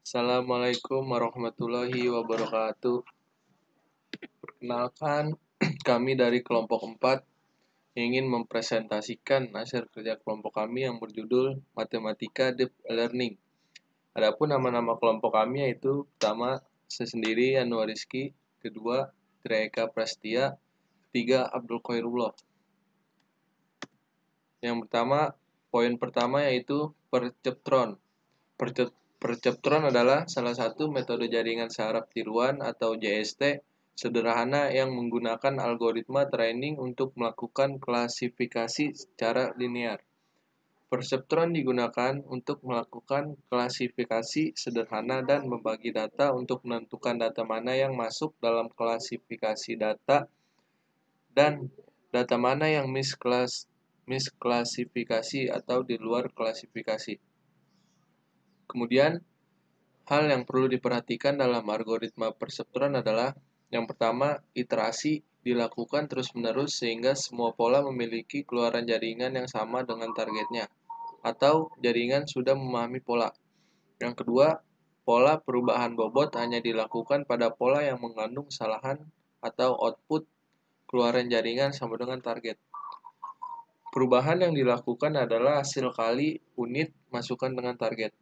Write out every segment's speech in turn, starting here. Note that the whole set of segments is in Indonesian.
Assalamualaikum warahmatullahi wabarakatuh. Perkenalkan, kami dari kelompok 4 ingin mempresentasikan hasil kerja kelompok kami yang berjudul Matematika Deep Learning. Adapun nama-nama kelompok kami yaitu pertama, saya sendiri Anwar Rizky, kedua, Trieka Prastia, ketiga, Abdul Khairullah. Yang pertama, poin pertama yaitu perceptron. Perceptron adalah salah satu metode jaringan saraf tiruan atau JST sederhana yang menggunakan algoritma training untuk melakukan klasifikasi secara linear. Perseptron digunakan untuk melakukan klasifikasi sederhana dan membagi data untuk menentukan data mana yang masuk dalam klasifikasi data dan data mana yang misklasifikasi atau di luar klasifikasi. Kemudian, hal yang perlu diperhatikan dalam algoritma perseptron adalah yang pertama, iterasi dilakukan terus-menerus sehingga semua pola memiliki keluaran jaringan yang sama dengan targetnya, atau jaringan sudah memahami pola. Yang kedua, pola perubahan bobot hanya dilakukan pada pola yang mengandung kesalahan atau output keluaran jaringan sama dengan target. Perubahan yang dilakukan adalah hasil kali unit masukan dengan target.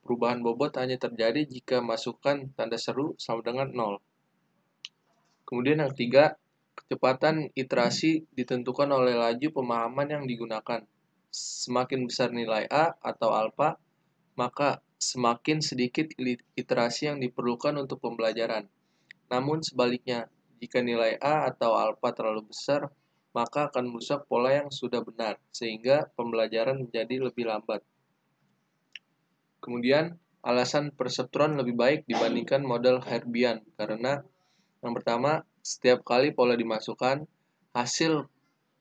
Perubahan bobot hanya terjadi jika masukan tanda seru sama dengan 0. Kemudian yang ketiga, kecepatan iterasi ditentukan oleh laju pemahaman yang digunakan. Semakin besar nilai A atau alfa, maka semakin sedikit iterasi yang diperlukan untuk pembelajaran. Namun sebaliknya, jika nilai A atau alfa terlalu besar, maka akan merusak pola yang sudah benar, sehingga pembelajaran menjadi lebih lambat. Kemudian, alasan perseptron lebih baik dibandingkan model Herbian karena yang pertama, setiap kali pola dimasukkan, hasil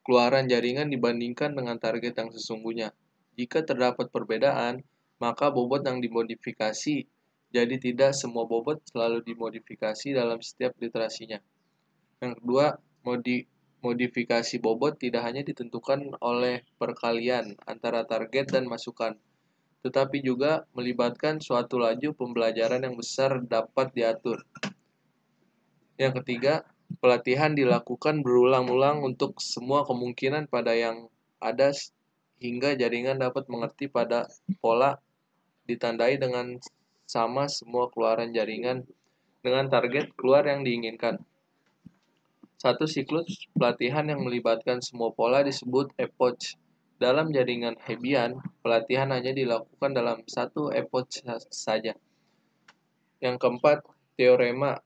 keluaran jaringan dibandingkan dengan target yang sesungguhnya. Jika terdapat perbedaan, maka bobot yang dimodifikasi, jadi tidak semua bobot selalu dimodifikasi dalam setiap iterasinya. Yang kedua, modifikasi bobot tidak hanya ditentukan oleh perkalian antara target dan masukan, tetapi juga melibatkan suatu laju pembelajaran yang besar dapat diatur. Yang ketiga, pelatihan dilakukan berulang-ulang untuk semua kemungkinan pada yang ada hingga jaringan dapat mengerti pada pola ditandai dengan sama semua keluaran jaringan dengan target keluar yang diinginkan. Satu siklus pelatihan yang melibatkan semua pola disebut epoch. Dalam jaringan Hebbian, pelatihan hanya dilakukan dalam satu epoch saja. Yang keempat, teorema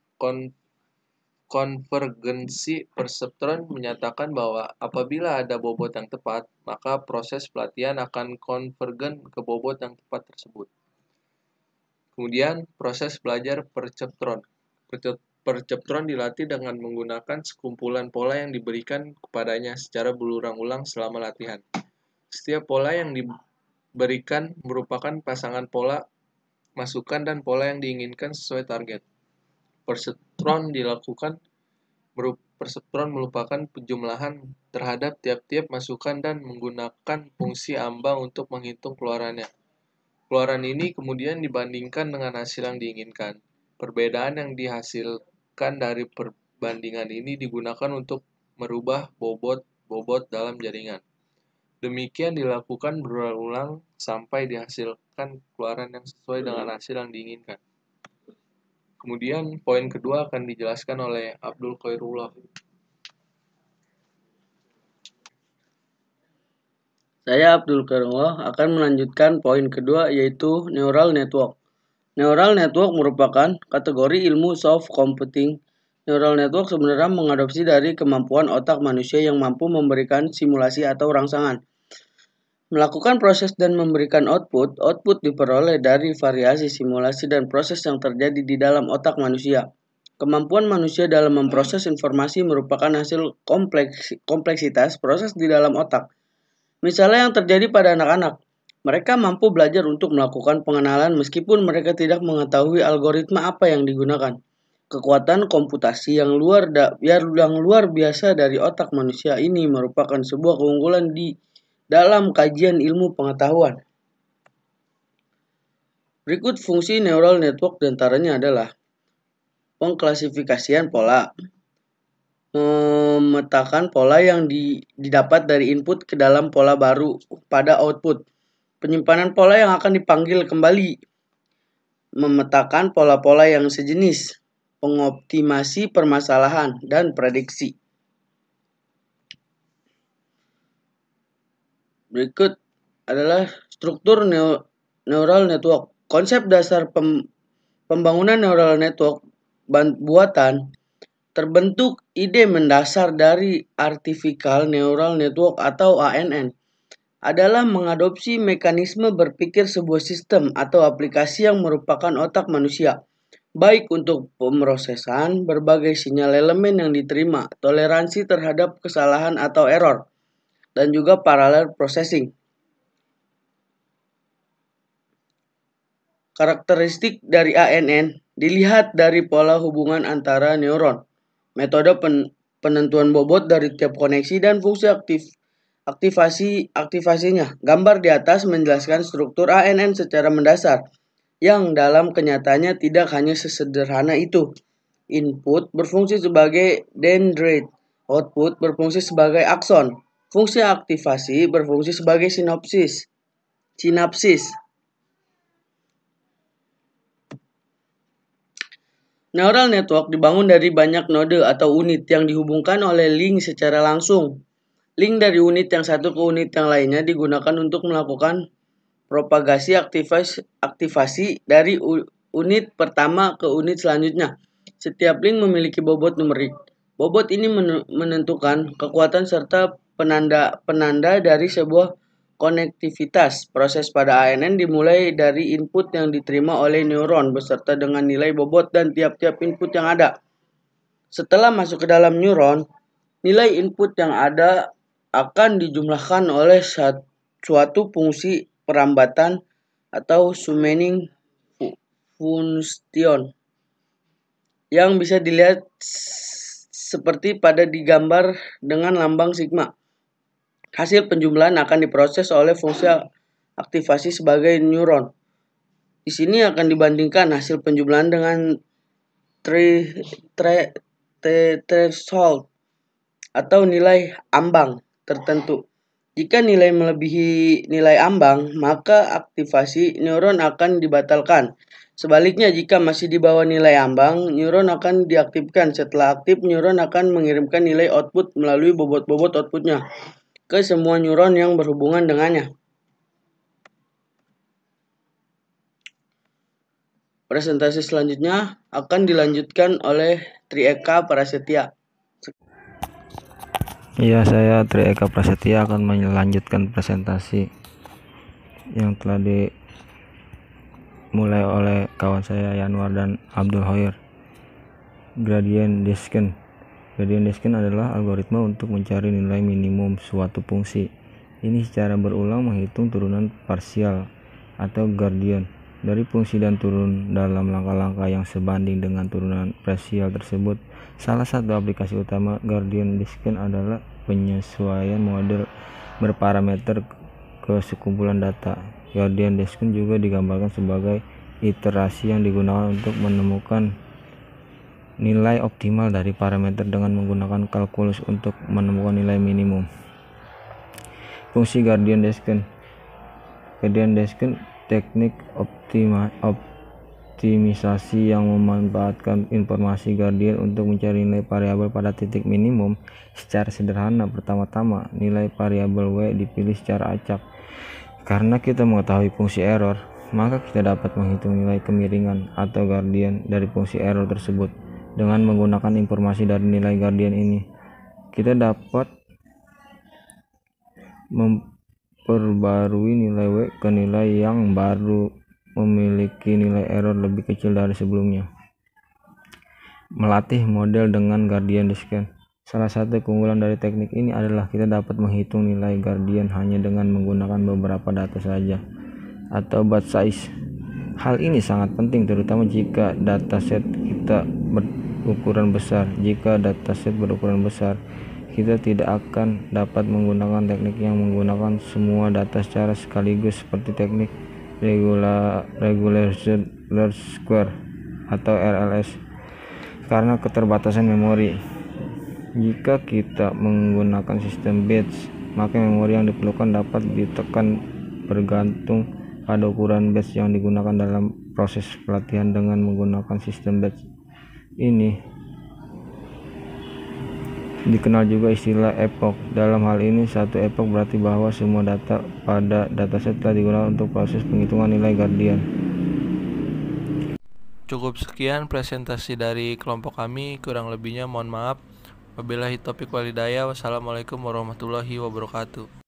konvergensi perseptron menyatakan bahwa apabila ada bobot yang tepat, maka proses pelatihan akan konvergen ke bobot yang tepat tersebut. Kemudian, proses belajar perceptron. Perceptron dilatih dengan menggunakan sekumpulan pola yang diberikan kepadanya secara berulang-ulang selama latihan. Setiap pola yang diberikan merupakan pasangan pola masukan dan pola yang diinginkan sesuai target. Perseptron merupakan penjumlahan terhadap tiap-tiap masukan dan menggunakan fungsi ambang untuk menghitung keluarannya. Keluaran ini kemudian dibandingkan dengan hasil yang diinginkan. Perbedaan yang dihasilkan dari perbandingan ini digunakan untuk merubah bobot dalam jaringan. Demikian dilakukan berulang-ulang sampai dihasilkan keluaran yang sesuai dengan hasil yang diinginkan. Kemudian poin kedua akan dijelaskan oleh Abdul Khairullah. Saya Abdul Khairullah akan melanjutkan poin kedua yaitu neural network. Neural network merupakan kategori ilmu soft computing. Neural network sebenarnya mengadopsi dari kemampuan otak manusia yang mampu memberikan simulasi atau rangsangan, melakukan proses dan memberikan output. Output diperoleh dari variasi simulasi dan proses yang terjadi di dalam otak manusia. Kemampuan manusia dalam memproses informasi merupakan hasil kompleksitas proses di dalam otak. Misalnya yang terjadi pada anak-anak. Mereka mampu belajar untuk melakukan pengenalan meskipun mereka tidak mengetahui algoritma apa yang digunakan. Kekuatan komputasi yang luar biasa dari otak manusia ini merupakan sebuah keunggulan di dalam kajian ilmu pengetahuan. Berikut fungsi neural network diantaranya adalah pengklasifikasian pola, memetakan pola yang didapat dari input ke dalam pola baru pada output, penyimpanan pola yang akan dipanggil kembali, memetakan pola-pola yang sejenis, pengoptimasi permasalahan, dan prediksi. Berikut adalah struktur neural network. Konsep dasar pembangunan neural network buatan terbentuk ide mendasar dari Artificial Neural Network atau ANN adalah mengadopsi mekanisme berpikir sebuah sistem atau aplikasi yang merupakan otak manusia, baik untuk pemrosesan berbagai sinyal elemen yang diterima, toleransi terhadap kesalahan atau error, dan juga parallel processing. Karakteristik dari ANN dilihat dari pola hubungan antara neuron, metode penentuan bobot dari tiap koneksi, dan fungsi aktivasinya. Gambar di atas menjelaskan struktur ANN secara mendasar, yang dalam kenyataannya tidak hanya sesederhana itu. Input berfungsi sebagai dendrite, output berfungsi sebagai akson, fungsi aktivasi berfungsi sebagai sinapsis. Neural network dibangun dari banyak node atau unit yang dihubungkan oleh link secara langsung. Link dari unit yang satu ke unit yang lainnya digunakan untuk melakukan propagasi aktivasi dari unit pertama ke unit selanjutnya. Setiap link memiliki bobot numerik. Bobot ini menentukan kekuatan serta penanda dari sebuah konektivitas. Proses pada ANN dimulai dari input yang diterima oleh neuron beserta dengan nilai bobot dan tiap-tiap input yang ada. Setelah masuk ke dalam neuron, nilai input yang ada akan dijumlahkan oleh suatu fungsi perambatan atau summoning function yang bisa dilihat seperti pada digambar dengan lambang sigma. Hasil penjumlahan akan diproses oleh fungsi aktivasi sebagai neuron. Di sini akan dibandingkan hasil penjumlahan dengan threshold atau nilai ambang tertentu. Jika nilai melebihi nilai ambang, maka aktivasi neuron akan dibatalkan. Sebaliknya, jika masih di bawah nilai ambang, neuron akan diaktifkan. Setelah aktif, neuron akan mengirimkan nilai output melalui bobot-bobot outputnya ke semua neuron yang berhubungan dengannya. Presentasi selanjutnya akan dilanjutkan oleh Trieka Prasetya. Iya, saya Trieka Prasetya akan melanjutkan presentasi yang telah dimulai oleh kawan saya Yanwar dan Abdul Hoyer. Gradient descent. Gradient descent adalah algoritma untuk mencari nilai minimum suatu fungsi. Ini secara berulang menghitung turunan parsial atau gradient dari fungsi dan turun dalam langkah-langkah yang sebanding dengan turunan parsial tersebut. Salah satu aplikasi utama gradient descent adalah penyesuaian model berparameter ke sekumpulan data. Gradient descent juga digambarkan sebagai iterasi yang digunakan untuk menemukan nilai optimal dari parameter dengan menggunakan kalkulus untuk menemukan nilai minimum. Fungsi gradient descent. Gradient descent teknik optimisasi yang memanfaatkan informasi gradient untuk mencari nilai variabel pada titik minimum. Secara sederhana, pertama-tama nilai variabel W dipilih secara acak. Karena kita mengetahui fungsi error, maka kita dapat menghitung nilai kemiringan atau gradient dari fungsi error tersebut. Dengan menggunakan informasi dari nilai gradient ini, kita dapat memperbarui nilai W ke nilai yang baru memiliki nilai error lebih kecil dari sebelumnya. Melatih model dengan gradient descent. Salah satu keunggulan dari teknik ini adalah kita dapat menghitung nilai gradient hanya dengan menggunakan beberapa data saja atau batch size. Hal ini sangat penting terutama jika dataset kita berukuran besar. Jika dataset berukuran besar, kita tidak akan dapat menggunakan teknik yang menggunakan semua data secara sekaligus seperti teknik Regulation Large Square atau RLS karena keterbatasan memori. Jika kita menggunakan sistem batch, maka memori yang diperlukan dapat ditekan bergantung pada ukuran batch yang digunakan dalam proses pelatihan. Dengan menggunakan sistem batch ini dikenal juga istilah epoch. Dalam hal ini, satu epoch berarti bahwa semua data pada dataset telah digunakan untuk proses penghitungan nilai Gaussian. Cukup sekian presentasi dari kelompok kami, kurang lebihnya mohon maaf. Wabillahi taufiq walhidayah. Wassalamualaikum warahmatullahi wabarakatuh.